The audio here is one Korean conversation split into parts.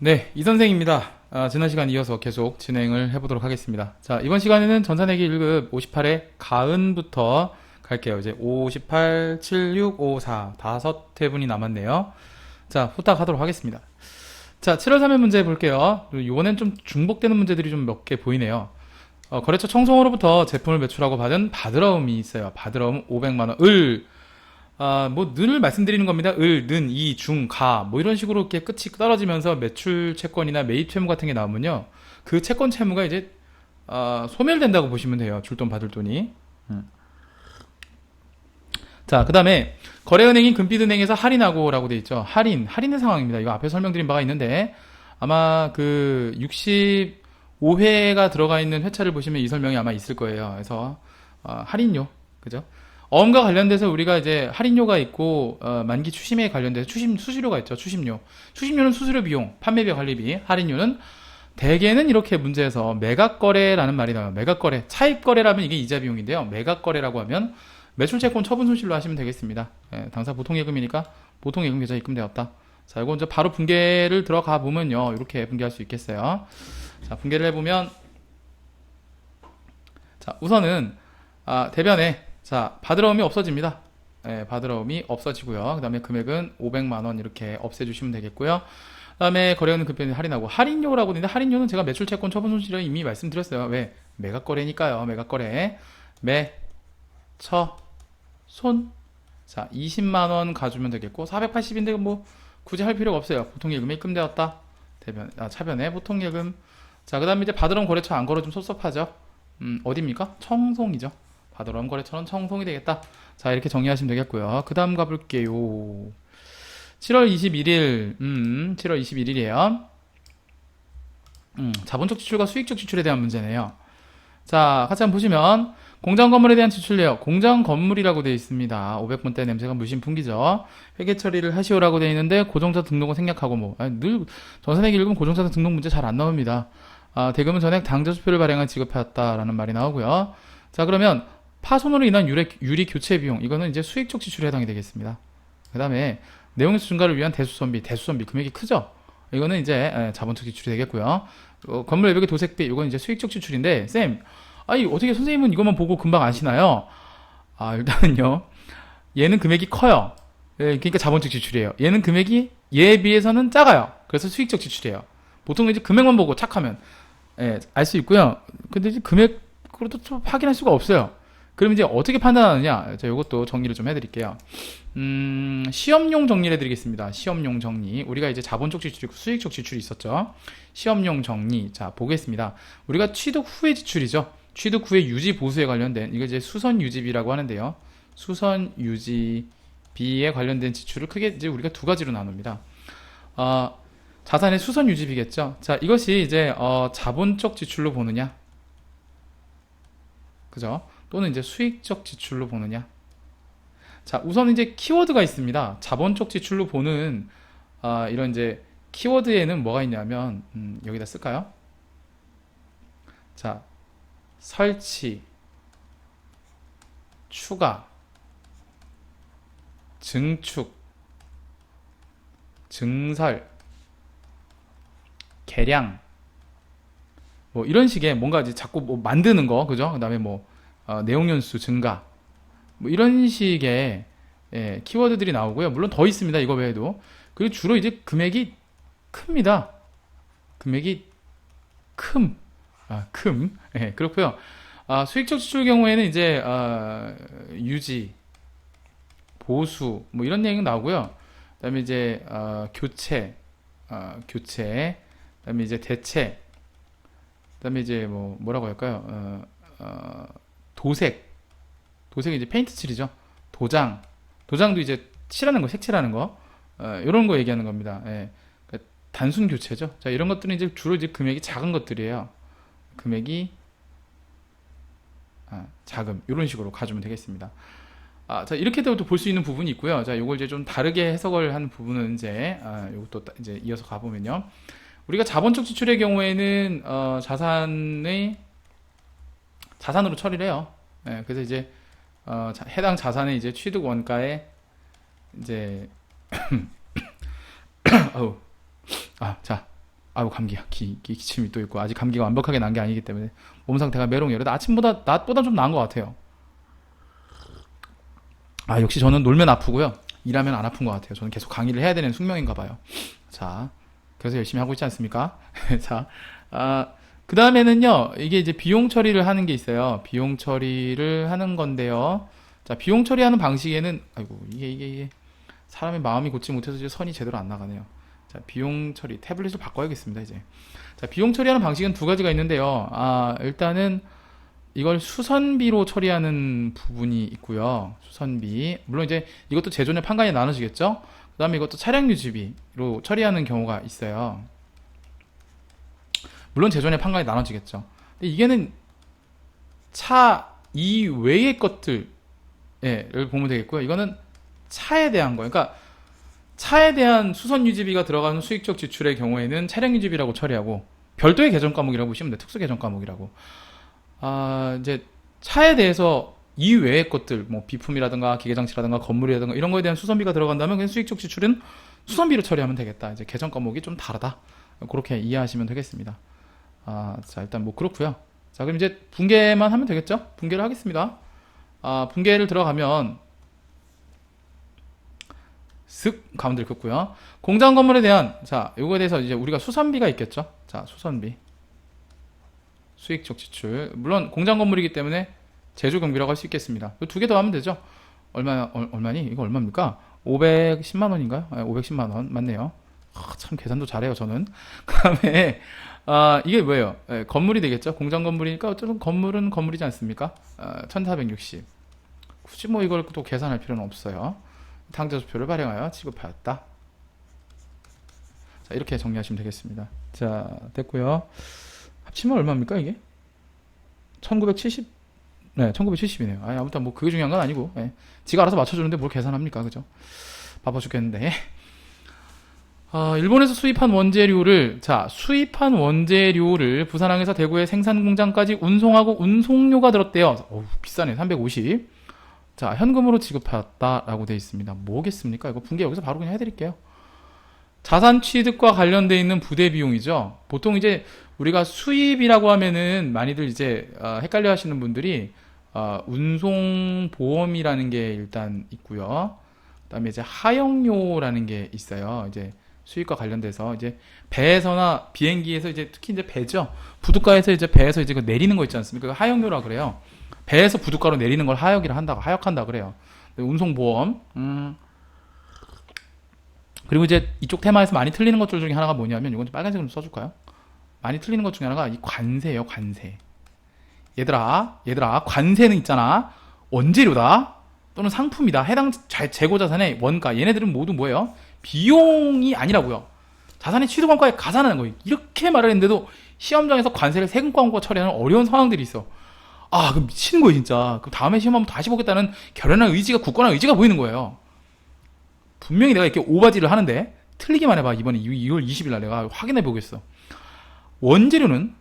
네, 이 선생입니다. 지난 시간 이어서 계속 진행을 해보도록 하겠습니다. 자, 이번 시간에는 전산회계 1급 58회 가은부터 갈게요. 이제 58, 76, 54 다섯 회분이 남았네요. 자, 후딱 하도록 하겠습니다. 자, 7월 3일 문제 볼게요. 이번엔 좀 중복되는 문제들이 좀 몇 개 보이네요. 거래처 청송으로부터 제품을 매출하고 받은 받으러움이 있어요. 받으러움 500만원. 늘 말씀드리는 겁니다. 는, 이, 중, 가, 이런 식으로 이렇게 끝이 떨어지면서 매출 채권이나 매입 채무 같은 게 나오면요. 그 채권 채무가 이제, 소멸된다고 보시면 돼요. 줄 돈 받을 돈이. 자, 그 다음에, 거래은행인 금빛은행에서 할인하고라고 돼 있죠. 할인의 상황입니다. 이거 앞에 설명드린 바가 있는데, 아마 65회가 들어가 있는 회차를 보시면 이 설명이 아마 있을 거예요. 그래서, 할인료. 그죠? 어음과 관련돼서 우리가 이제 할인료가 있고 만기 추심에 관련돼서 수수료가 있죠. 추심료는 수수료 비용, 판매비 관리비, 할인료는 대개는 이렇게 문제에서 매각거래라는 말이 나와요. 매각거래, 차입거래라면 이게 이자 비용인데요. 매각거래라고 하면 매출채권 처분 손실로 하시면 되겠습니다. 당사 보통예금이니까 보통예금 계좌 입금되었다. 자, 이거 이제 바로 분계를 들어가 보면요. 이렇게 분계할 수 있겠어요. 자, 분계를 해보면 자, 우선은 대변에 자, 받으러움이 없어집니다. 받으러움이 없어지고요. 그 다음에 금액은 500만원 이렇게 없애주시면 되겠고요. 그 다음에 거래하는 금액을 할인하고, 할인료라고 되는데, 할인료는 제가 매출채권 처분 손실을 이미 말씀드렸어요. 왜? 매각거래니까요. 매각거래. 손. 자, 20만원 가주면 되겠고, 480인데 굳이 할 필요가 없어요. 보통예금이 입금되었다. 차변에 보통예금. 자, 그 다음에 이제 받으러움 거래처 안 걸어 좀 섭섭하죠. 어디입니까? 청송이죠. 받으러움 거래처는 청송이 되겠다. 자, 이렇게 정리하시면 되겠고요. 그 다음 가볼게요. 7월 21일, 7월 21일이에요. 자본적 지출과 수익적 지출에 대한 문제네요. 자, 같이 한번 보시면, 공장 건물에 대한 지출 내역, 공장 건물이라고 되어 있습니다. 500분대 냄새가 물씬 풍기죠. 회계 처리를 하시오라고 되어 있는데, 고정자 등록은 생략하고 늘 전산회계 읽으면 고정자 등록 문제 잘 안 나옵니다. 대금은 전액 당저수표를 발행한 지급하였다라는 말이 나오고요. 자, 그러면, 파손으로 인한 유리 교체 비용, 이거는 이제 수익적 지출에 해당이 되겠습니다. 그 다음에 내용에서 증가를 위한 대수선비 금액이 크죠? 이거는 이제 자본적 지출이 되겠고요. 건물 외벽의 도색비, 이건 이제 수익적 지출인데, 쌤, 아니 어떻게 선생님은 이것만 보고 금방 아시나요? 일단은요, 얘는 금액이 커요. 그러니까 자본적 지출이에요. 얘는 금액이 얘에 비해서는 작아요. 그래서 수익적 지출이에요. 보통 이제 금액만 보고 착하면 알 수 있고요. 근데 이제 금액으로도 좀 확인할 수가 없어요. 그럼 이제 어떻게 판단하느냐? 자, 이것도 정리를 좀 해드릴게요. 시험용 정리를 해드리겠습니다. 시험용 정리. 우리가 이제 자본적 지출이고 수익적 지출이 있었죠. 시험용 정리. 자, 보겠습니다. 우리가 취득 후의 지출이죠. 취득 후의 유지 보수에 관련된, 이거 이제 수선 유지비라고 하는데요. 수선 유지비에 관련된 지출을 크게 이제 우리가 두 가지로 나눕니다. 자산의 수선 유지비겠죠. 자, 이것이 이제, 자본적 지출로 보느냐. 그죠? 또는 이제 수익적 지출로 보느냐. 자, 우선 이제 키워드가 있습니다. 자본적 지출로 보는 이런 이제 키워드에는 뭐가 있냐면 여기다 쓸까요? 자, 설치, 추가, 증축, 증설, 개량, 이런 식의 뭔가 이제 자꾸 만드는 거, 그죠? 그 다음에 내용 연수 증가, 이런 식의 키워드들이 나오고요. 물론 더 있습니다. 이거 외에도. 그리고 주로 이제 금액이 큽니다. 금액이 그렇고요. 수익적 지출 경우에는 이제 유지, 보수, 이런 내용이 나오고요. 그다음에 이제 교체, 그다음에 이제 대체, 그다음에 이제 뭐라고 할까요? 도색이 이제 페인트 칠이죠. 도장도 이제 칠하는 거, 색칠하는 거, 이런 거 얘기하는 겁니다. 그러니까 단순 교체죠. 자, 이런 것들은 이제 주로 이제 금액이 작은 것들이에요. 금액이 자금, 이런 식으로 가주면 되겠습니다. 자, 이렇게도 볼 수 있는 부분이 있고요. 자, 요걸 이제 좀 다르게 해석을 하는 부분은 이제, 요것도 이제 이어서 가보면요. 우리가 자본적 지출의 경우에는, 자산으로 처리를 해요. 그래서 이제 해당 자산의 이제 취득 원가에 이제 자, 아유, 감기야. 기침이 또 있고, 아직 감기가 완벽하게 난 게 아니기 때문에 몸 상태가 메롱이에요. 아침보다, 낮보다 좀 나은 것 같아요. 아, 역시 저는 놀면 아프고요. 일하면 안 아픈 것 같아요. 저는 계속 강의를 해야 되는 숙명인가 봐요. 자, 그래서 열심히 하고 있지 않습니까? 자, 그 다음에는요, 이게 이제 비용 처리를 하는 게 있어요. 비용 처리를 하는 건데요. 자, 비용 처리하는 방식에는, 아이고, 이게, 사람의 마음이 곧지 못해서 이제 선이 제대로 안 나가네요. 자, 비용 처리, 태블릿을 바꿔야겠습니다, 이제. 자, 비용 처리하는 방식은 두 가지가 있는데요. 일단은, 이걸 수선비로 처리하는 부분이 있고요. 수선비. 물론 이제 이것도 제조냐 판관이 나눠지겠죠? 그 다음에 이것도 차량 유지비로 처리하는 경우가 있어요. 물론 제조냐 판관이 나눠지겠죠. 근데 이게는 차 이외의 것들을 보면 되겠고요. 이거는 차에 대한 거예요. 그러니까 차에 대한 수선 유지비가 들어가는 수익적 지출의 경우에는 차량 유지비라고 처리하고 별도의 계정 과목이라고 보시면 돼요. 특수 계정 과목이라고. 이제 차에 대해서 이외의 것들, 뭐 비품이라든가 기계장치라든가 건물이라든가 이런 거에 대한 수선비가 들어간다면 그냥 수익적 지출은 수선비로 처리하면 되겠다. 이제 계정 과목이 좀 다르다. 그렇게 이해하시면 되겠습니다. 자, 일단 뭐 그렇고요. 자, 그럼 이제 분계만 하면 되겠죠? 분계를 하겠습니다. 분계를 들어가면 쓱 가운데를 긋고요. 공장 건물에 대한, 자, 요거에 대해서 이제 우리가 수선비가 있겠죠? 자, 수선비. 수익적 지출. 물론 공장 건물이기 때문에 제조 경비라고 할 수 있겠습니다. 두 개 더 하면 되죠. 얼마니? 이거 얼마입니까? 510만 원인가요? 510만 원 맞네요. 참 계산도 잘해요, 저는. 그다음에 이게 뭐예요? 건물이 되겠죠. 공장 건물이니까 어쨌든 건물은 건물이지 않습니까? 1460. 굳이 뭐 이걸 또 계산할 필요는 없어요. 당좌수표를 발행하여 지급하였다. 자, 이렇게 정리하시면 되겠습니다. 자, 됐고요. 합치면 얼마입니까, 이게? 1970? 네, 1970이네요. 아무튼 뭐 그게 중요한 건 아니고, 지가 알아서 맞춰주는데 뭘 계산합니까, 그죠? 바빠 죽겠는데. 일본에서 수입한 원재료를, 수입한 원재료를 부산항에서 대구의 생산 공장까지 운송하고 운송료가 들었대요. 비싸네, 350. 자, 현금으로 지급하였다라고 되어 있습니다. 뭐겠습니까? 이거 분계 여기서 바로 그냥 해드릴게요. 자산 취득과 관련되어 있는 부대 비용이죠. 보통 이제 우리가 수입이라고 하면은 많이들 이제 헷갈려 하시는 분들이 운송 보험이라는 게 일단 있고요. 그다음에 이제 하역료라는 게 있어요. 이제 수입과 관련돼서 이제 배에서나 비행기에서 이제 특히 이제 배죠. 부둣가에서 이제 배에서 이제 그 내리는 거 있지 않습니까? 하역료라 그래요. 배에서 부둣가로 내리는 걸 하역한다 그래요. 운송 보험. 그리고 이제 이쪽 테마에서 많이 틀리는 것들 중에 하나가 뭐냐면 이건 빨간색으로 써줄까요? 많이 틀리는 것 중에 하나가 이 관세예요, 관세. 얘들아, 관세는 있잖아. 원재료다 또는 상품이다. 해당 재고 자산의 원가. 얘네들은 모두 뭐예요? 비용이 아니라고요. 자산의 취득원가에 가산하는 거예요. 이렇게 말을 했는데도 시험장에서 관세를 세금 과목과 처리하는 어려운 상황들이 있어. 그럼 미치는 거예요, 진짜. 그럼 다음에 시험 한번 다시 보겠다는 결연한 의지가, 굳건한 의지가 보이는 거예요. 분명히 내가 이렇게 오바지를 하는데 틀리기만 해봐. 이번에 2월 20일 날 내가 확인해 보겠어. 원재료는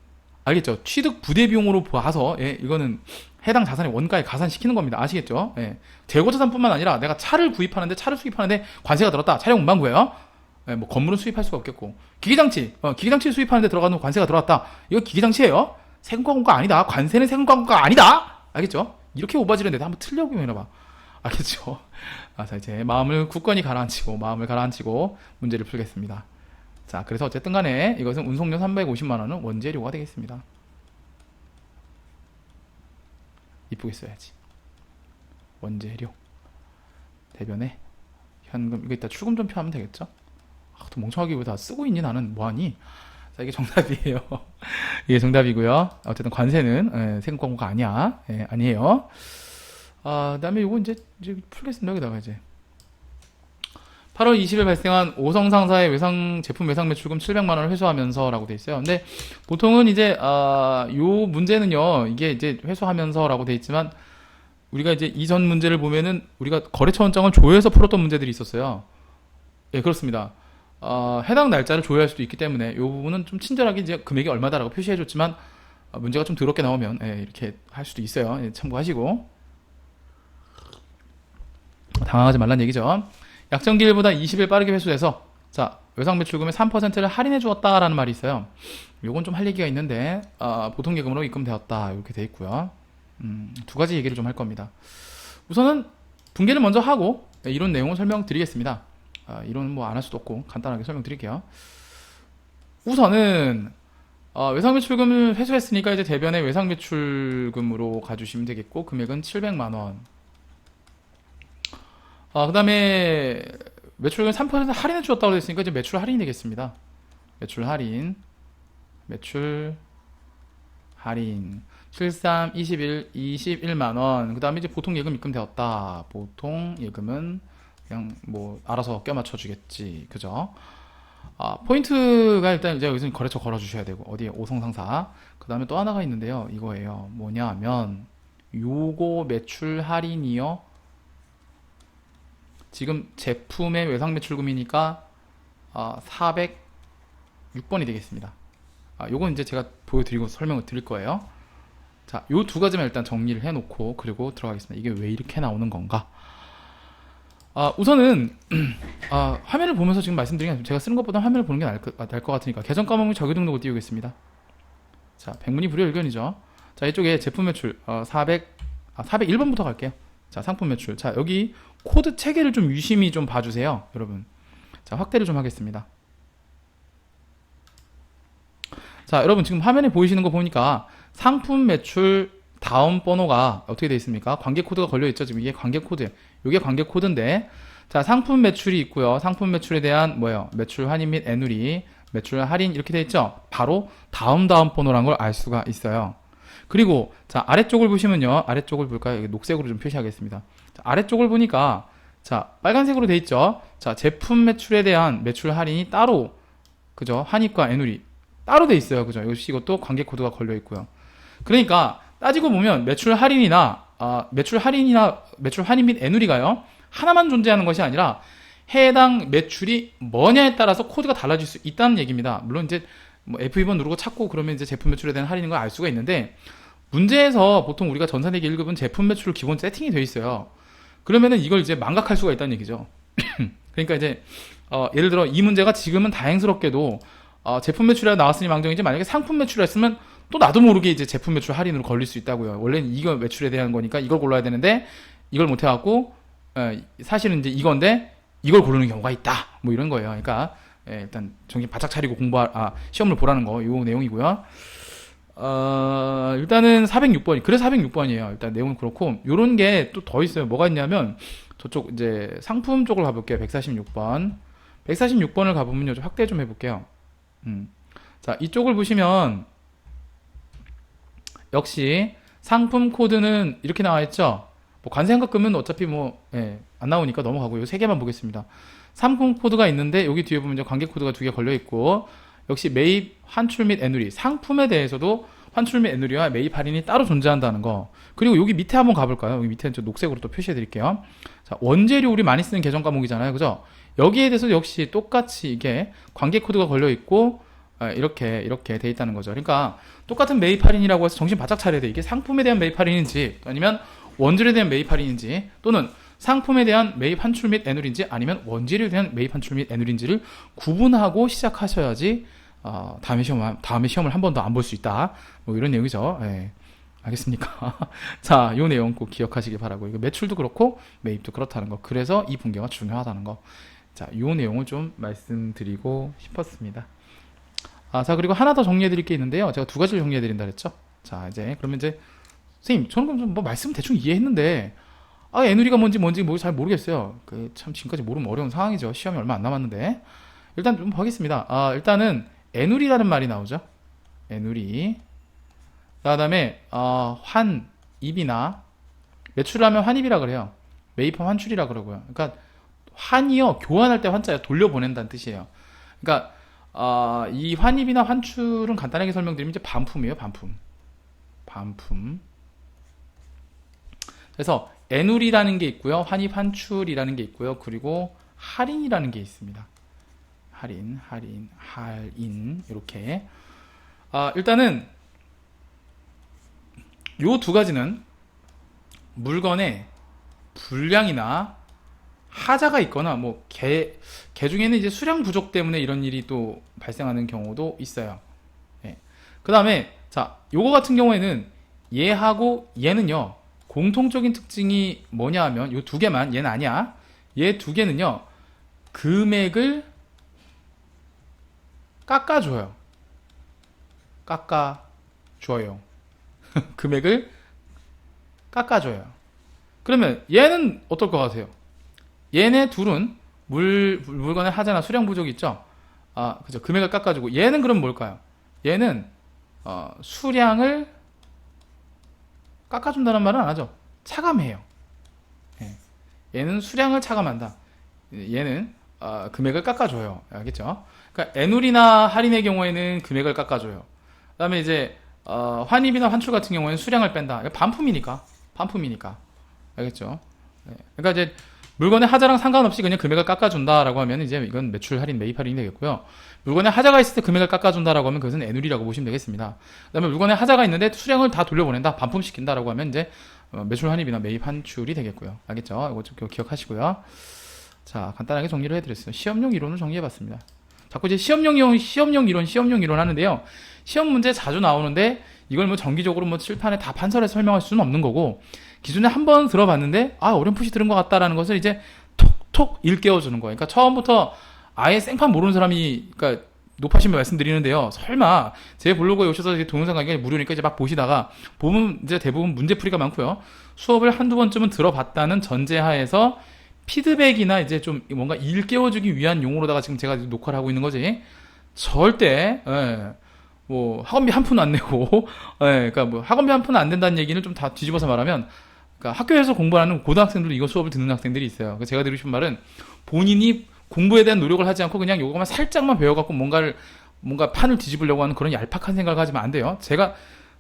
알겠죠? 취득 부대 비용으로 봐서 이거는 해당 자산의 원가에 가산시키는 겁니다. 아시겠죠? 재고자산뿐만 아니라 내가 차를 수입하는데 관세가 들었다. 차량 운반구예요. 뭐 건물은 수입할 수가 없겠고 기계장치 수입하는데 들어가는 관세가 들어왔다. 이거 기계장치예요. 세금과공가 아니다. 관세는 세금과공가 아니다. 알겠죠? 이렇게 오바지를 했는데 한번 틀려보면 해봐. 알겠죠? 자, 이제 마음을 가라앉히고 문제를 풀겠습니다. 자, 그래서 어쨌든 간에 이것은 운송료 350만 원은 원재료가 되겠습니다. 이쁘게 써야지. 원재료. 대변에 현금. 이거 이따 출금전표 하면 되겠죠? 또 멍청하게 왜 다 쓰고 있니? 나는 뭐하니? 자, 이게 정답이에요. 이게 정답이고요. 어쨌든 관세는 세금 광고가 아니야. 아니에요. 그다음에 이거 이제 풀겠습니다. 여기다가 이제 8월 20일 발생한 오성 상사의 제품 외상 매출금 700만 원을 회수하면서라고 돼 있어요. 근데 보통은 이제 요 문제는요, 이게 이제 회수하면서라고 돼 있지만 우리가 이제 이전 문제를 보면은 우리가 거래처 원장을 조회해서 풀었던 문제들이 있었어요. 예, 그렇습니다. 해당 날짜를 조회할 수도 있기 때문에 이 부분은 좀 친절하게 이제 금액이 얼마다라고 표시해줬지만 문제가 좀 더럽게 나오면 이렇게 할 수도 있어요. 참고하시고 당황하지 말란 얘기죠. 약정 기일보다 20일 빠르게 회수해서 자, 외상 매출금의 3%를 할인해 주었다라는 말이 있어요. 요건 좀 할 얘기가 있는데 보통 예금으로 입금되었다 이렇게 돼 있고요. 두 가지 얘기를 좀 할 겁니다. 우선은 분개를 먼저 하고 이론 내용을 설명드리겠습니다. 이론은 뭐 안 할 수도 없고 간단하게 설명드릴게요. 우선은 외상 매출금을 회수했으니까 이제 대변에 외상 매출금으로 가주시면 되겠고, 금액은 700만 원. 그 다음에 매출금 3% 할인해 주었다고 했으니까 이제 매출 할인이 되겠습니다. 매출 할인 73, 21, 21만원. 그 다음에 이제 보통 예금 입금되었다. 보통 예금은 그냥 뭐 알아서 껴맞춰 주겠지, 그죠? 포인트가 일단 이제 여기서 거래처 걸어주셔야 되고, 어디에 오성상사. 그 다음에 또 하나가 있는데요. 이거예요. 뭐냐 하면, 요거 매출 할인이요. 지금 제품의 외상 매출금이니까 406번이 되겠습니다. 요건 이제 제가 보여드리고 설명을 드릴 거예요. 자, 요 두 가지만 일단 정리를 해놓고 그리고 들어가겠습니다. 이게 왜 이렇게 나오는 건가? 우선은 화면을 보면서 지금 말씀드린 게 제가 쓰는 것보다 화면을 보는 게 나을 것 같으니까 계정 까먹으면 자기 등록을 띄우겠습니다. 자, 백문이 불여일견이죠. 자, 이쪽에 제품 매출 401번부터 갈게요. 자, 상품 매출. 자, 여기 코드 체계를 좀 유심히 좀 봐주세요, 여러분. 자, 확대를 좀 하겠습니다. 자, 여러분 지금 화면에 보이시는 거 보니까 상품 매출 다음 번호가 어떻게 되어 있습니까? 관계 코드가 걸려 있죠. 지금 이게 관계 코드, 이게 관계 코드인데, 자, 상품 매출이 있고요. 상품 매출에 대한 뭐예요? 매출 환입 및 애누리, 매출 할인 이렇게 되어 있죠. 바로 다음 번호란 걸 알 수가 있어요. 그리고 자, 아래쪽을 보시면요. 아래쪽을 볼까요? 여기 녹색으로 좀 표시하겠습니다. 자, 아래쪽을 보니까 자, 빨간색으로 되어 있죠. 자, 제품 매출에 대한 매출 할인이 따로, 그죠? 환입과 애누리 따로 돼 있어요. 그죠? 이것도 관계 코드가 걸려 있고요. 그러니까 따지고 보면 매출 할인이나 매출 환입 및 애누리가요, 하나만 존재하는 것이 아니라 해당 매출이 뭐냐에 따라서 코드가 달라질 수 있다는 얘기입니다. 물론 이제 뭐 F2번 누르고 찾고 그러면 이제 제품 매출에 대한 할인인 걸 알 수가 있는데, 문제에서 보통 우리가 전산대기 1급은 제품 매출 기본 세팅이 되어 있어요. 그러면은 이걸 이제 망각할 수가 있다는 얘기죠. 그러니까 이제 예를 들어 이 문제가 지금은 다행스럽게도 제품 매출이 나왔으니 망정이지, 만약에 상품 매출이 했으면 또 나도 모르게 이제 제품 매출 할인으로 걸릴 수 있다고요. 원래는 이거 매출에 대한 거니까 이걸 골라야 되는데 이걸 못 해갖고 사실은 이제 이건데 이걸 고르는 경우가 있다. 뭐 이런 거예요. 그러니까 일단 정신 바짝 차리고 시험을 보라는 거, 요 내용이고요. 일단은 406번이, 그래서 406번이에요. 일단 내용은 그렇고, 요런 게 또 더 있어요. 뭐가 있냐면, 저쪽 이제 상품 쪽을 가볼게요. 146번. 146번을 가보면요. 좀 확대 좀 해볼게요. 자, 이쪽을 보시면, 역시 상품 코드는 이렇게 나와 있죠. 뭐 관세한가금은 어차피 안 나오니까 넘어가고, 요 세 개만 보겠습니다. 상품 코드가 있는데, 여기 뒤에 보면 이제 관계 코드가 두 개 걸려 있고, 역시 매입, 환출 및 애누리, 상품에 대해서도 환출 및 애누리와 매입 할인이 따로 존재한다는 거. 그리고 여기 밑에 한번 가볼까요? 여기 밑에는 저 녹색으로 또 표시해 드릴게요. 자, 원재료 우리 많이 쓰는 계정 과목이잖아요, 그죠? 여기에 대해서 역시 똑같이 이게 관계 코드가 걸려 있고 이렇게 돼 있다는 거죠. 그러니까 똑같은 매입 할인이라고 해서 정신 바짝 차려야 돼. 이게 상품에 대한 매입 할인인지, 아니면 원재료에 대한 매입 할인인지, 또는 상품에 대한 매입 환출 및 애누리인지, 아니면 원재료에 대한 매입 환출 및 애누리인지를 구분하고 시작하셔야지 다음에 시험을 한 번도 안 볼 수 있다. 뭐 이런 내용이죠. 예. 알겠습니까? 자, 요 내용 꼭 기억하시기 바라고. 이거 매출도 그렇고 매입도 그렇다는 거. 그래서 이 분계가 중요하다는 거. 자, 요 내용을 좀 말씀드리고 싶었습니다. 자, 그리고 하나 더 정리해 드릴 게 있는데요. 제가 두 가지를 정리해 드린다 그랬죠? 자, 그러면 선생님, 저는 그럼 뭐 말씀 대충 이해했는데, 애누리가 뭔지 잘 모르겠어요. 참 지금까지 모르면 어려운 상황이죠. 시험이 얼마 안 남았는데. 일단 좀 보겠습니다. 일단은 애누리라는 말이 나오죠. 애누리. 그 다음에 환입이나, 매출을 하면 환입이라 그래요. 매입하면 환출이라 그러고요. 그러니까 환이요, 교환할 때 환자예요. 돌려보낸다는 뜻이에요. 그러니까 이 환입이나 환출은 간단하게 설명드리면 이제 반품이에요. 반품. 그래서 애누리라는 게 있고요, 환입, 환출이라는 게 있고요, 그리고 할인이라는 게 있습니다. 할인 이렇게. 일단은 요 두 가지는 물건의 분량이나 하자가 있거나 뭐 개 중에는 이제 수량 부족 때문에 이런 일이 또 발생하는 경우도 있어요. 예. 그 다음에 자, 요거 같은 경우에는 얘하고 얘는요 공통적인 특징이 뭐냐 하면 요 두 개만, 얘는 아니야. 얘 두 개는요 금액을 깎아줘요. 깎아줘요. 금액을 깎아줘요. 그러면 얘는 어떨 것 같아요? 얘네 둘은 물건의 하자나 수량 부족이 있죠? 아, 그죠. 금액을 깎아주고. 얘는 그럼 뭘까요? 얘는, 수량을 깎아준다는 말은 안 하죠. 차감해요. 예. 얘는 수량을 차감한다. 얘는, 금액을 깎아줘요. 알겠죠? 그러니까 애누리나 할인의 경우에는 금액을 깎아줘요. 그 다음에 이제, 환입이나 환출 같은 경우에는 수량을 뺀다. 반품이니까. 알겠죠? 네. 그러니까 이제 물건의 하자랑 상관없이 그냥 금액을 깎아준다라고 하면 이제 이건 매출 할인, 매입 할인이 되겠고요. 물건에 하자가 있을 때 금액을 깎아준다라고 하면 그것은 애누리라고 보시면 되겠습니다. 그 다음에 물건에 하자가 있는데 수량을 다 돌려보낸다, 반품시킨다라고 하면 이제 매출 환입이나 매입 환출이 되겠고요. 알겠죠? 이거 좀 기억하시고요. 자, 간단하게 정리를 해드렸어요. 시험용 이론을 정리해봤습니다. 자꾸 이제 시험용 이론 하는데요. 시험 문제 자주 나오는데 이걸 뭐 정기적으로 뭐 칠판에 다 판서해서 설명할 수는 없는 거고, 기존에 한번 들어봤는데 어렴풋이 들은 것 같다라는 것을 이제 톡톡 일깨워주는 거예요. 그러니까 처음부터 아예 생판 모르는 사람이, 그러니까 높아심을 말씀드리는데요. 설마 제 블로그에 오셔서 동영상 강의가 무료니까 이제 막 보시다가 보면 이제 대부분 문제풀이가 많고요. 수업을 한두 번쯤은 들어봤다는 전제하에서 피드백이나 이제 좀 뭔가 일깨워주기 위한 용어로다가 지금 제가 녹화를 하고 있는 거지. 절대 뭐 학원비 한 푼 안 내고 그러니까 뭐 학원비 한 푼 안 된다는 얘기는 좀 다 뒤집어서 말하면, 그러니까 학교에서 공부하는 고등학생들도 이거 수업을 듣는 학생들이 있어요. 그래서 제가 드리고 싶은 말은 본인이 공부에 대한 노력을 하지 않고 그냥 요거만 살짝만 배워갖고 뭔가 판을 뒤집으려고 하는 그런 얄팍한 생각을 하시면 안 돼요. 제가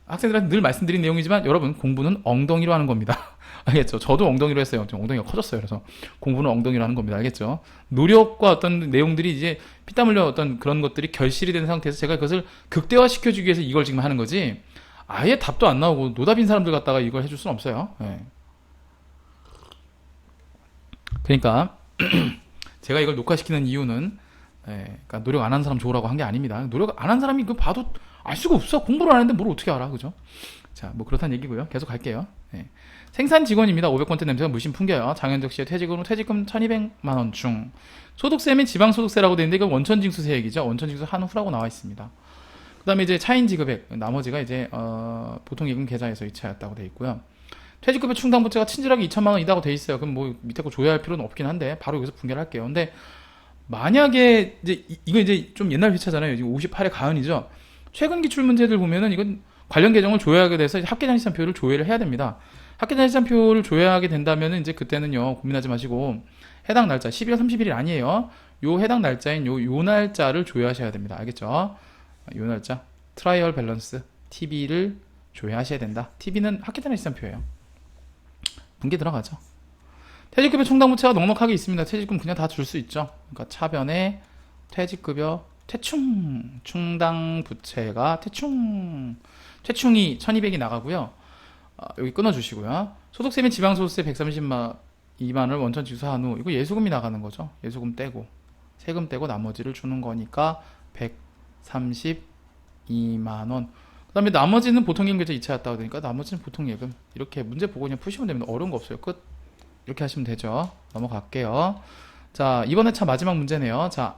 학생들한테 늘 말씀드린 내용이지만 여러분, 공부는 엉덩이로 하는 겁니다. 알겠죠? 저도 엉덩이로 했어요. 엉덩이가 커졌어요. 그래서 공부는 엉덩이로 하는 겁니다. 알겠죠? 노력과 어떤 내용들이 이제 피땀 흘려 어떤 그런 것들이 결실이 된 상태에서 제가 그것을 극대화시켜주기 위해서 이걸 지금 하는 거지, 아예 답도 안 나오고 노답인 사람들 갖다가 이걸 해줄 수는 없어요. 예. 그러니까 제가 이걸 녹화시키는 이유는, 그러니까 노력 안 하는 사람 좋으라고 한 게 아닙니다. 노력 안 한 사람이 그거 봐도 알 수가 없어. 공부를 안 했는데 뭘 어떻게 알아, 그죠? 자, 뭐 그렇다는 얘기고요. 계속 갈게요. 생산 직원입니다. 500번째 냄새가 물씬 풍겨요. 장현적 씨의 퇴직금 1200만 원 중 소득세 및 지방소득세라고 되어 있는데 이건 원천징수세 얘기죠. 원천징수 한 후라고 나와 있습니다. 그 다음에 이제 차인지급액, 나머지가 이제 보통예금 계좌에서 이체하였다고 되어 있고요. 퇴직급여 충당부채가 친절하게 2천만 원이라고 되어 있어요. 그럼 뭐 밑에 거 조회할 필요는 없긴 한데 바로 여기서 분개를 할게요. 근데 만약에 이제 이거 이제 좀 옛날 회차잖아요. 지금 58회 가은이죠. 최근 기출 문제들 보면은 이건 관련 계정을 조회하게 돼서 합계장시산표를 조회를 해야 됩니다. 합계장시산표를 조회하게 된다면은 이제 그때는요, 고민하지 마시고 해당 날짜 12월 31일 아니에요. 요 해당 날짜인 요 날짜를 조회하셔야 됩니다. 알겠죠? 요 날짜 트라이얼 밸런스 TB를 조회하셔야 된다. TB는 합계장시산표예요. 분개 들어가죠. 퇴직급여 충당부채가 넉넉하게 있습니다. 퇴직금 그냥 다 줄 수 있죠. 그러니까 차변에 퇴직급여 충당부채가 퇴충이 1200이 나가고요. 여기 끊어주시고요. 소득세 및 지방소득세 132만을 원천 징수한 후, 이거 예수금이 나가는 거죠. 예수금 떼고 세금 떼고 나머지를 주는 거니까 132만원. 그 다음에 나머지는 보통예금 계좌 이체했다고 되니까 나머지는 보통예금. 이렇게 문제 보고 그냥 푸시면 됩니다. 어려운 거 없어요. 끝. 이렇게 하시면 되죠. 넘어갈게요. 자, 이번 회차 마지막 문제네요. 자,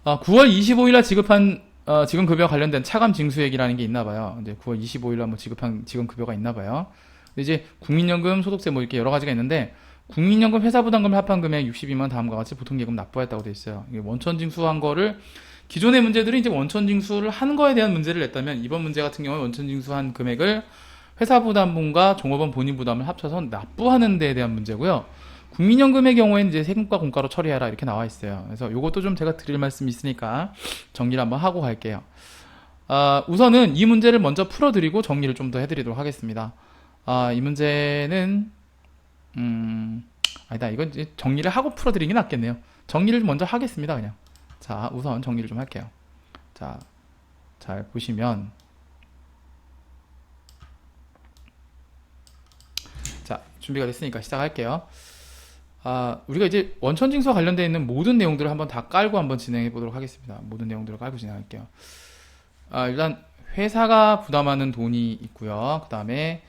9월 25일날 지급한 지급급여 관련된 차감 징수액이라는 게 있나봐요. 이제 9월 25일날 뭐 지급한 지급급여가 있나봐요. 이제 국민연금, 소득세 뭐 이렇게 여러 가지가 있는데, 국민연금 회사부담금 합한 금액 62만 다음과 같이 보통예금 납부했다고 돼 있어요. 이게 원천 징수한 거를, 기존의 문제들은 이제 원천 징수를 한 거에 대한 문제를 냈다면, 이번 문제 같은 경우에 원천 징수한 금액을 회사부담분과 종업원 본인 부담을 합쳐서 납부하는 데에 대한 문제고요. 국민연금의 경우에는 이제 세금과 공과로 처리하라 이렇게 나와 있어요. 그래서 이것도 좀 제가 드릴 말씀이 있으니까 정리를 한번 하고 갈게요. 우선은 이 문제를 먼저 풀어드리고 정리를 좀 더 해드리도록 하겠습니다. 이 문제는 아니다, 이건 이제 정리를 하고 풀어드리긴 낫겠네요. 정리를 먼저 하겠습니다. 그냥. 자, 우선 정리를 좀 할게요. 자, 잘 보시면, 자, 준비가 됐으니까 시작할게요. 우리가 이제 원천징수와 관련되어 있는 모든 내용들을 한번 다 깔고 한번 진행해 보도록 하겠습니다. 모든 내용들을 깔고 진행할게요. 일단 회사가 부담하는 돈이 있고요. 그 다음에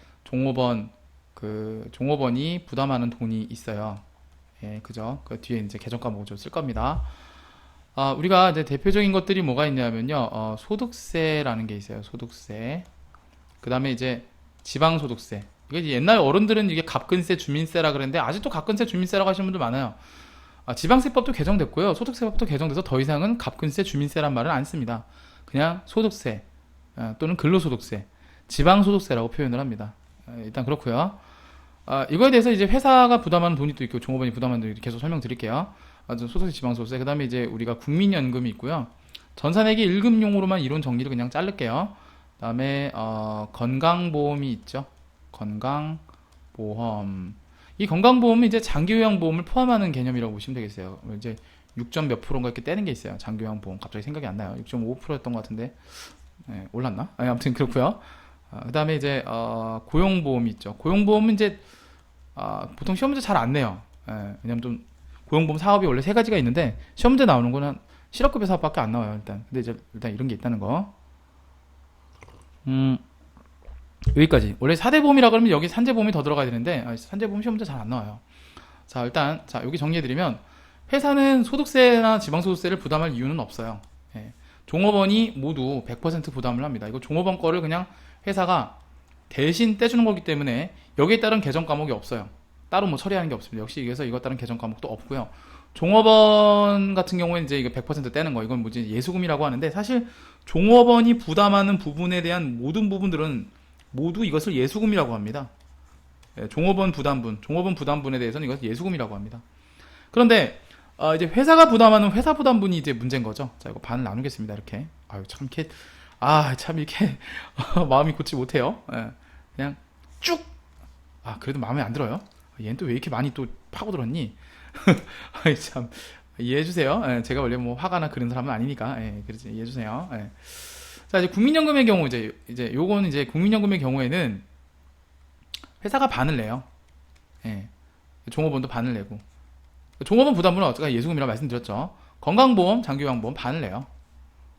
종업원이 부담하는 돈이 있어요. 예, 그죠? 그 뒤에 이제 계정 과목을 좀 쓸 겁니다. 우리가 이제 대표적인 것들이 뭐가 있냐면요. 소득세라는 게 있어요. 소득세. 그 다음에 이제 지방소득세. 이게 이제 옛날 어른들은 이게 갑근세, 주민세라 그랬는데 아직도 갑근세, 주민세라고 하시는 분들 많아요. 지방세법도 개정됐고요. 소득세법도 개정돼서 더 이상은 갑근세, 주민세란 말은 안 씁니다. 그냥 소득세 또는 근로소득세, 지방소득세라고 표현을 합니다. 일단 그렇고요. 이거에 대해서 이제 회사가 부담하는 돈이 또 있고 종업원이 부담하는 돈이 계속 설명드릴게요. 소득세, 지방소득세. 그 다음에 이제 우리가 국민연금이 있고요. 전산액이 1금용으로만 이론 정리를 그냥 자를게요. 그 다음에 건강보험이 있죠. 건강보험. 이 건강보험은 이제 장기요양보험을 포함하는 개념이라고 보시면 되겠어요. 이제 6점 몇 프로인가 이렇게 떼는 게 있어요. 장기요양보험. 갑자기 생각이 안 나요. 6.5%였던 것 같은데 올랐나? 아무튼 그렇고요. 그 다음에 이제 고용보험이 있죠. 고용보험은 이제 보통 시험 문제 잘 안 내요. 왜냐면 좀 고용보험 사업이 원래 세 가지가 있는데 시험 문제 나오는 거는 실업급여 사업밖에 안 나와요. 일단 근데 이제 일단 이런 게 있다는 거. 여기까지. 원래 4대 보험이라 그러면 여기 산재보험이 더 들어가야 되는데 산재보험 시험 문제 잘 안 나와요. 자, 일단 여기 정리해드리면 회사는 소득세나 지방소득세를 부담할 이유는 없어요. 종업원이 모두 100% 부담을 합니다. 이거 종업원 거를 그냥 회사가 대신 떼주는 거기 때문에 여기에 따른 개정 과목이 없어요. 따로 뭐 처리하는 게 없습니다. 역시 이래서 이거 따른 개정 과목도 없고요. 종업원 같은 경우에는 이제 이거 100% 떼는 거, 이건 뭐지 예수금이라고 하는데 사실 종업원이 부담하는 부분에 대한 모든 부분들은 모두 이것을 예수금이라고 합니다. 종업원 부담분에 대해서는 이것을 예수금이라고 합니다. 그런데 이제 회사가 부담하는 회사 부담분이 이제 문제인 거죠. 자, 이거 반을 나누겠습니다. 이렇게. 참 이렇게 마음이 굳지 못해요. 그냥 쭉. 그래도 마음에 안 들어요. 얘는 또 왜 이렇게 많이 또 파고들었니? 참 이해해주세요. 제가 원래 뭐 화가 나 그런 사람은 아니니까. 그렇지 이해해주세요. 자, 이제 국민연금의 경우 이제 요건 이제 국민연금의 경우에는 회사가 반을 내요. 종업원도 반을 내고. 종업원 부담분은 어쩌까 예수금이라고 말씀드렸죠. 건강보험, 장기요양보험 반을 내요.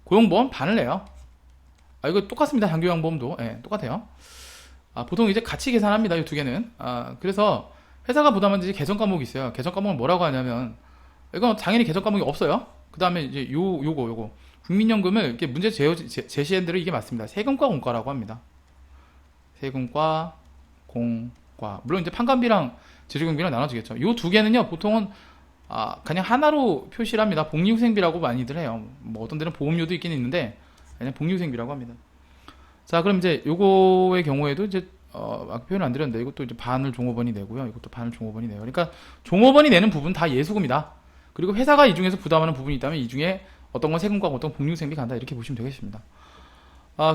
고용보험 반을 내요. 이거 똑같습니다. 장기요양보험도 똑같아요. 보통 이제 같이 계산합니다. 이 두 개는. 그래서 회사가 부담하는 이제 개정 과목이 있어요. 개정 과목은 뭐라고 하냐면 이건 당연히 개정 과목이 없어요. 그 다음에 이제 요거 국민연금을 이렇게 문제 제시한 대로 이게 맞습니다. 세금과 공과라고 합니다. 세금과 공과. 물론 이제 판관비랑 재료경비랑 나눠지겠죠. 요 두 개는요 보통은 그냥 하나로 표시를 합니다. 복리후생비라고 많이들 해요. 뭐 어떤 데는 보험료도 있긴 있는데 그냥 복리후생비라고 합니다. 자, 그럼 이제 요거의 경우에도 이제 표현을 안 드렸는데 이것도 이제 반을 종업원이 내고요. 이것도 반을 종업원이 내요. 그러니까 종업원이 내는 부분 다 예수금이다. 그리고 회사가 이 중에서 부담하는 부분이 있다면 이 중에 어떤 건 세금과 어떤 건 복리후생비 간다. 이렇게 보시면 되겠습니다.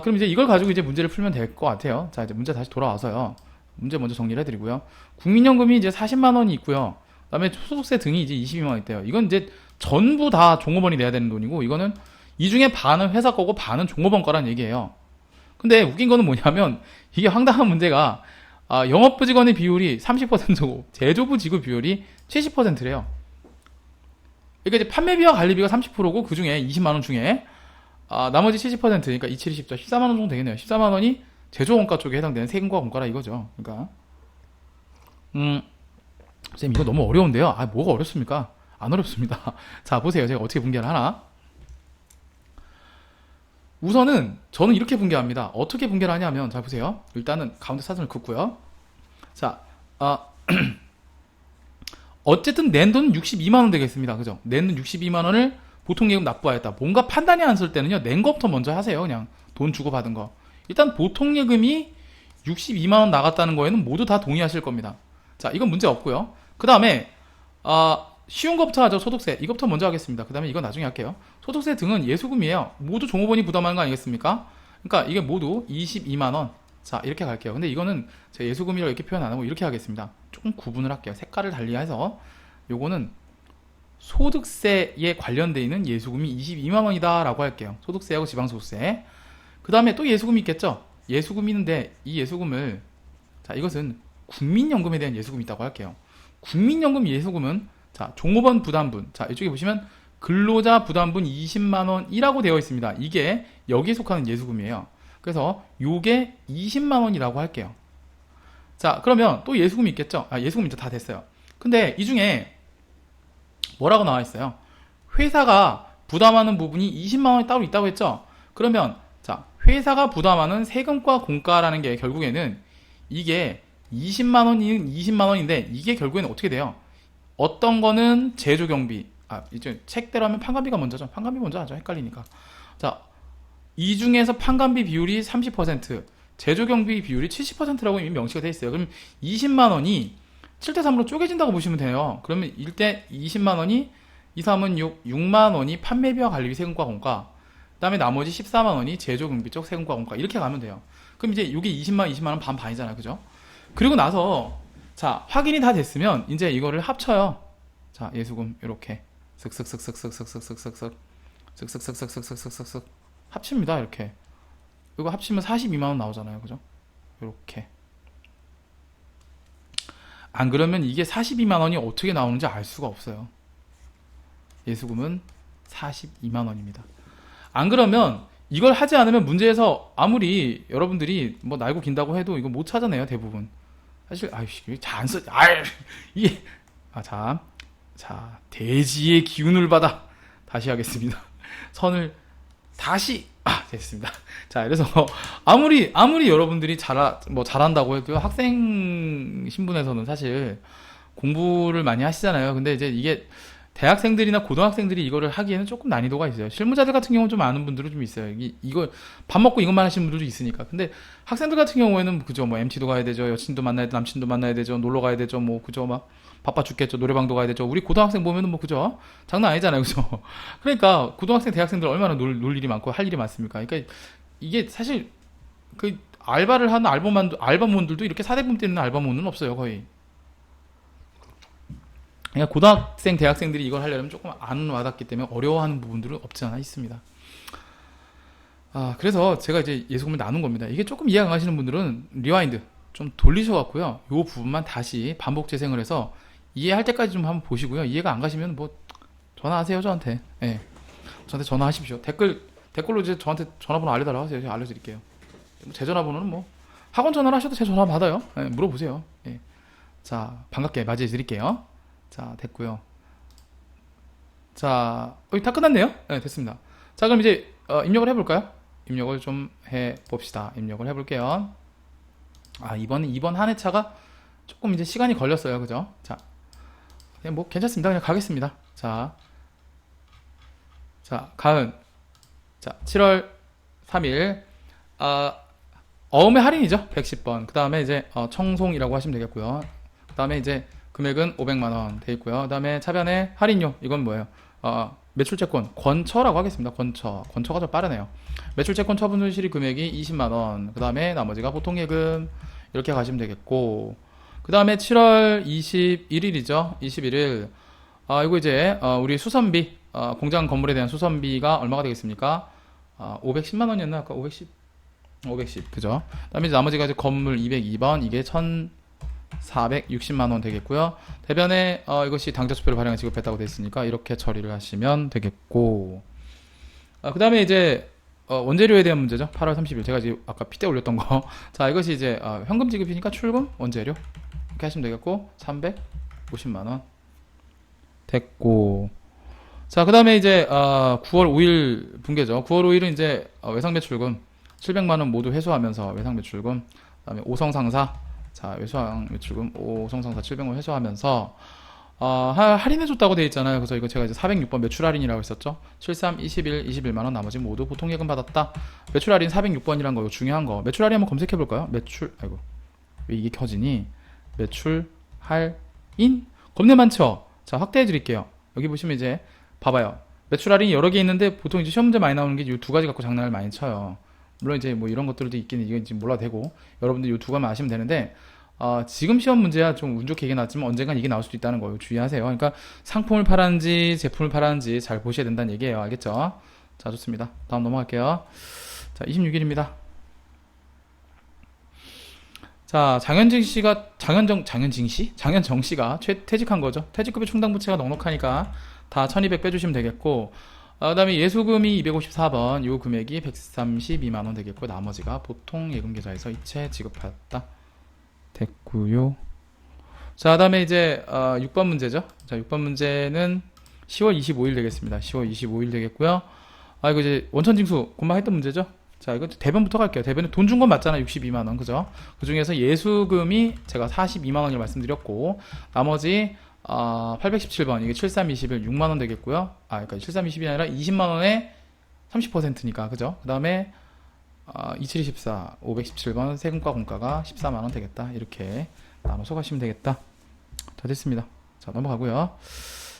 그럼 이제 이걸 가지고 이제 문제를 풀면 될 것 같아요. 자, 이제 문제 다시 돌아와서요. 문제 먼저 정리를 해드리고요. 국민연금이 이제 40만 원이 있고요. 그다음에 소득세 등이 이제 22만 원 있대요. 이건 이제 전부 다 종업원이 내야 되는 돈이고 이거는 이 중에 반은 회사 거고 반은 종업원 거란 얘기예요. 근데 웃긴 거는 뭐냐면 이게 황당한 문제가 영업부 직원의 비율이 30%고 제조부 직원 비율이 70%래요. 그러니까 이제 판매비와 관리비가 30%고 그 중에 20만 원 중에 나머지 70% 그러니까 27, 14, 14만 원 정도 되겠네요. 14만 원이 제조원가 쪽에 해당되는 세금과 공과라 이거죠. 그러니까 선생님 이거 너무 어려운데요. 뭐가 어렵습니까? 안 어렵습니다. 자, 보세요. 제가 어떻게 분개를 하나. 우선은 저는 이렇게 분개합니다. 어떻게 분개를 하냐면 자 보세요. 일단은 가운데 사선을 긋고요. 자, 어쨌든 낸 돈은 62만 원 되겠습니다. 그죠? 낸 돈 62만 원을 보통예금 납부하였다. 뭔가 판단이 안 쓸 때는요. 낸 것부터 먼저 하세요. 그냥 돈 주고 받은 거. 일단 보통예금이 62만 원 나갔다는 거에는 모두 다 동의하실 겁니다. 자, 이건 문제 없고요. 그 다음에 쉬운 것부터 하죠. 소득세. 이것부터 먼저 하겠습니다. 그 다음에 이건 나중에 할게요. 소득세 등은 예수금이에요. 모두 종업원이 부담하는 거 아니겠습니까? 그러니까 이게 모두 22만 원. 자, 이렇게 갈게요. 근데 이거는 제가 예수금이라고 이렇게 표현 안 하고 이렇게 하겠습니다. 조금 구분을 할게요. 색깔을 달리해서 요거는 소득세에 관련되어 있는 예수금이 22만 원이다 라고 할게요. 소득세하고 지방소득세. 그 다음에 또 예수금이 있겠죠. 예수금이 있는데 이 예수금을 자, 이것은 국민연금에 대한 예수금이 있다고 할게요. 국민연금 예수금은 자, 종업원 부담분. 자, 이쪽에 보시면 근로자 부담분 20만 원이라고 되어 있습니다. 이게 여기에 속하는 예수금이에요. 그래서 요게 20만 원이라고 할게요. 자, 그러면 또 예수금이 있겠죠? 아, 예수금 이제 다 됐어요. 근데 이 중에 뭐라고 나와 있어요? 회사가 부담하는 부분이 20만 원이 따로 있다고 했죠? 그러면 자, 회사가 부담하는 세금과 공과라는 게 결국에는 이게 20만 원인 20만 원인데 이게 결국에는 어떻게 돼요? 어떤 거는 제조 경비, 이제 책대로 하면 판관비가 먼저죠. 판관비 먼저 하죠. 헷갈리니까. 자, 이 중에서 판관비 비율이 30%, 제조 경비 비율이 70%라고 이미 명시가 돼 있어요. 그럼 20만 원이 7대 3으로 쪼개진다고 보시면 돼요. 그러면 1대 20만 원이 2, 3은 6만 원이 판매비와 관리비 세금과 공과, 그 다음에 나머지 14만 원이 제조 경비 쪽 세금과 공과, 이렇게 가면 돼요. 그럼 이제 이게 20만 원 반이잖아요. 그죠? 그리고 나서 자, 확인이 다 됐으면 이제 이거를 합쳐요. 자, 예수금 이렇게 쓱쓱쓱쓱쓱쓱쓱쓱쓱쓱 쓱쓱쓱쓱쓱쓱쓱쓱 합칩니다. 이렇게 이거 합치면 42만 원 나오잖아요. 그죠? 이렇게. 안 그러면 이게 42만 원이 어떻게 나오는지 알 수가 없어요. 예수금은 42만 원입니다. 안 그러면 이걸 하지 않으면 문제에서 아무리 여러분들이 뭐 날고 긴다고 해도 이거 못 찾아내요. 대부분. 사실 잘 안 써. 이게 자, 대지의 기운을 받아 다시 하겠습니다. 선을 다시 됐습니다. 자, 그래서 아무리 여러분들이 잘한다고 해도 학생 신분에서는 사실 공부를 많이 하시잖아요. 근데 이제 이게 대학생들이나 고등학생들이 이거를 하기에는 조금 난이도가 있어요. 실무자들 같은 경우는 좀 아는 분들은 좀 있어요. 이거 밥 먹고 이것만 하시는 분들도 있으니까. 근데 학생들 같은 경우에는 그죠, 뭐 MT도 가야 되죠, 여친도 만나야 되죠, 남친도 만나야 되죠, 놀러 가야 되죠, 뭐 그죠, 막 바빠 죽겠죠, 노래방도 가야 되죠. 우리 고등학생 보면은 뭐 그죠, 장난 아니잖아요, 그죠. 그러니까 고등학생, 대학생들 얼마나 놀 일이 많고 할 일이 많습니까. 그러니까 이게 사실 그 알바를 하는 알바몬들도 이렇게 사대분 때리는 알바몬은 없어요, 거의. 그러니까 고등학생, 대학생들이 이걸 하려면 조금 안 와닿기 때문에 어려워하는 부분들은 없지 않아 있습니다. 그래서 제가 이제 예수금을 나눈 겁니다. 이게 조금 이해가 안 가시는 분들은 리와인드 좀 돌리셔갖고요, 요 부분만 다시 반복 재생을 해서 이해할 때까지 좀 한번 보시고요. 이해가 안 가시면 뭐 전화하세요, 저한테. 예, 저한테 전화하십시오. 댓글로 이제 저한테 전화번호 알려달라고 하세요. 제가 알려드릴게요. 제 전화번호는 뭐 학원 전화를 하셔도 제 전화 받아요. 예, 물어보세요. 예. 자, 반갑게 맞이해 드릴게요. 자, 됐고요. 자, 다 끝났네요. 네, 됐습니다. 자, 그럼 이제 입력을 해볼까요? 입력을 좀 해봅시다. 입력을 해볼게요. 이번 한 회차가 조금 이제 시간이 걸렸어요. 그죠? 자, 그냥 뭐 괜찮습니다. 그냥 가겠습니다. 자, 가은. 자, 7월 3일. 어음의 할인이죠. 110번. 그 다음에 이제 청송이라고 하시면 되겠고요. 그 다음에 이제 금액은 500만원 돼 있고요. 그 다음에 차변의 할인료. 이건 뭐예요? 매출채권 권처라고 하겠습니다. 권처가 좀 빠르네요. 매출채권 처분 손실이 금액이 20만원. 그 다음에 나머지가 보통예금. 이렇게 가시면 되겠고, 그 다음에 7월 21일이죠. 21일. 이거 이제 우리 수선비, 공장 건물에 대한 수선비가 얼마가 되겠습니까? 510만원이었나? 아까 510, 그죠? 그 다음에 나머지가 이제 건물 202번, 이게 1,460만원 되겠고요. 대변에 이것이 당좌투표를 발행해 지급했다고 되어 있으니까 이렇게 처리를 하시면 되겠고, 그 다음에 이제 원재료에 대한 문제죠. 8월 30일 제가 지금 아까 핏대 올렸던 거. 자, 이것이 이제 현금 지급이니까 출금 원재료 이렇게 하시면 되겠고, 350만원 됐고, 자, 그 다음에 이제 9월 5일 분계죠. 9월 5일은 이제 외상매출금 700만원 모두 회수하면서 외상매출금, 그 다음에 오성상사, 자, 외상매출금 오성상사 700만 원 회수하면서 할인해줬다고 되어 있잖아요. 그래서 이거 제가 이제 406번 매출 할인이라고 했었죠. 73, 21, 21만원 나머지 모두 보통예금 받았다. 매출 할인 406번이란 거, 이거 중요한 거. 매출 할인 한번 검색해 볼까요? 왜 이게 켜지니? 매출 할인? 겁내 많죠? 자, 확대해 드릴게요. 여기 보시면 이제 봐봐요. 매출 할인이 여러 개 있는데 보통 이제 시험 문제 많이 나오는 게 이 두 가지 갖고 장난을 많이 쳐요. 물론 이제 뭐 이런 것들도 있긴 이게 지금 몰라도 되고, 여러분들 이 두 가지만 아시면 되는데, 지금 시험 문제야 좀 운 좋게 이게 나왔지만 언젠간 이게 나올 수도 있다는 거 주의하세요. 그러니까 상품을 팔았는지 제품을 팔았는지 잘 보셔야 된다는 얘기예요. 알겠죠? 자, 좋습니다. 다음 넘어갈게요. 자, 26일입니다. 자, 장현정 씨가 퇴직한 거죠. 퇴직급여 충당부채가 넉넉하니까 다 1200 빼주시면 되겠고, 그 다음에 예수금이 254번, 요 금액이 132만원 되겠고, 나머지가 보통 예금 계좌에서 이체 지급하였다. 됐고요. 자, 그 다음에 이제 6번 문제죠. 자, 6번 문제는 10월 25일 되겠습니다. 10월 25일 되겠고요. 이거 이제 원천징수 금방 했던 문제죠. 자, 이거 대변부터 갈게요. 대변은 돈 준 건 맞잖아. 62만원. 그죠? 그 중에서 예수금이 제가 42만원이라고 말씀드렸고, 나머지 817번, 이게 7321 6만원 되겠고요. 그러니까 7320이 아니라 20만원에 30%니까, 그죠? 그 다음에 2724 517번 세금과 공과가 14만원 되겠다. 이렇게 나눠서 가시면 되겠다. 자, 됐습니다. 자, 넘어가고요.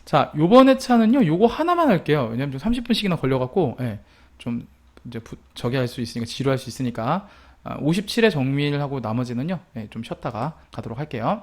자, 요번 회차는요, 요거 하나만 할게요. 왜냐면 좀 30분씩이나 걸려갖고, 예, 좀 이제 저기 할 수 있으니까, 지루할 수 있으니까, 57회 정리를 하고 나머지는요, 예, 좀 쉬었다가 가도록 할게요.